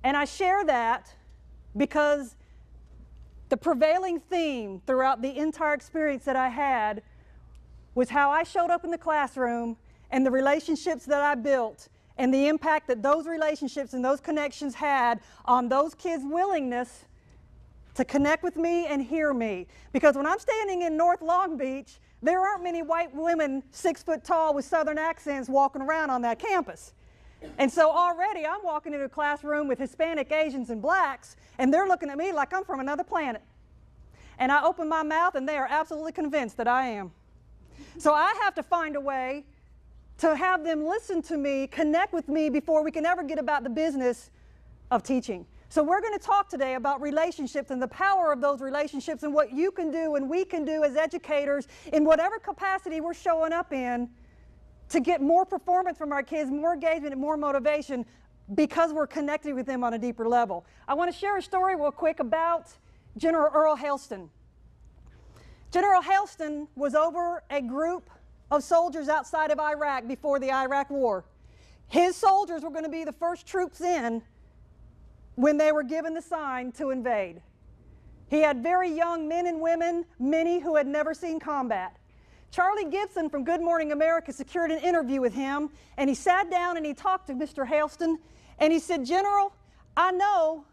And I share that because the prevailing theme throughout the entire experience that I had was how I showed up in the classroom and the relationships that I built and the impact that those relationships and those connections had on those kids' willingness to connect with me and hear me. Because when I'm standing in North Long Beach, there aren't many white women 6 foot tall with Southern accents walking around on that campus. And so already I'm walking into a classroom with Hispanic, Asians, and blacks, and they're looking at me like I'm from another planet. And I open my mouth and they are absolutely convinced that I am. So I have to find a way to have them listen to me, connect with me before we can ever get about the business of teaching. So we're going to talk today about relationships and the power of those relationships and what you can do and we can do as educators in whatever capacity we're showing up in to get more performance from our kids, more engagement and more motivation because we're connecting with them on a deeper level. I want to share a story real quick about General Earl Hailston. General Hailston was over a group of soldiers outside of Iraq before the Iraq War. His soldiers were going to be the first troops in when they were given the sign to invade. He had very young men and women, many who had never seen combat. Charlie Gibson from Good Morning America secured an interview with him, and he sat down and he talked to Mr. Hailston, and he said, "General, I know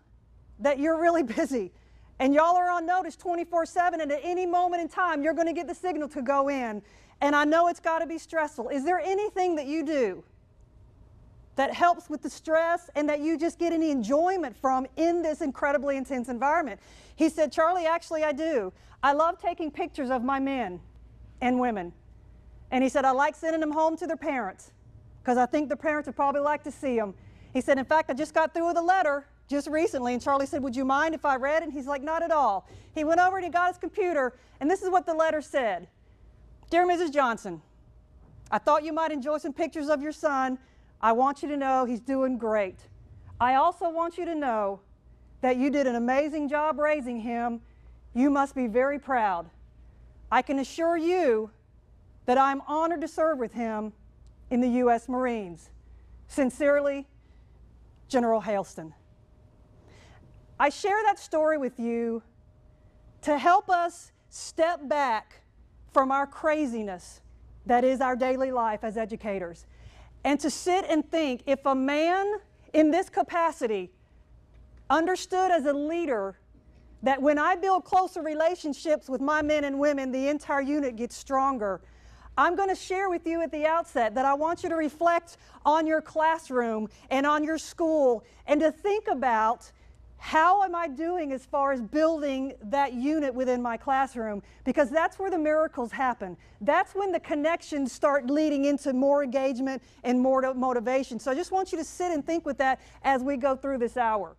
that you're really busy, and y'all are on notice 24/7, and at any moment in time, you're going to get the signal to go in, and I know it's got to be stressful. Is there anything that you do that helps with the stress and that you just get any enjoyment from in this incredibly intense environment?" He said, "Charlie, actually I do. I love taking pictures of my men and women." And he said, "I like sending them home to their parents because I think their parents would probably like to see them." He said, "In fact, I just got through with a letter just recently," and Charlie said, "Would you mind if I read it?" And he's like, "Not at all." He went over and he got his computer, and this is what the letter said. "Dear Mrs. Johnson, I thought you might enjoy some pictures of your son. I want you to know he's doing great. I also want you to know that you did an amazing job raising him. You must be very proud. I can assure you that I'm honored to serve with him in the U.S. Marines. Sincerely, General Hailston." I share that story with you to help us step back from our craziness that is our daily life as educators, and to sit and think, if a man in this capacity understood as a leader that when I build closer relationships with my men and women, the entire unit gets stronger. I'm going to share with you at the outset that I want you to reflect on your classroom and on your school and to think about, how am I doing as far as building that unit within my classroom? Because that's where the miracles happen. That's when the connections start leading into more engagement and more motivation. So I just want you to sit and think with that as we go through this hour.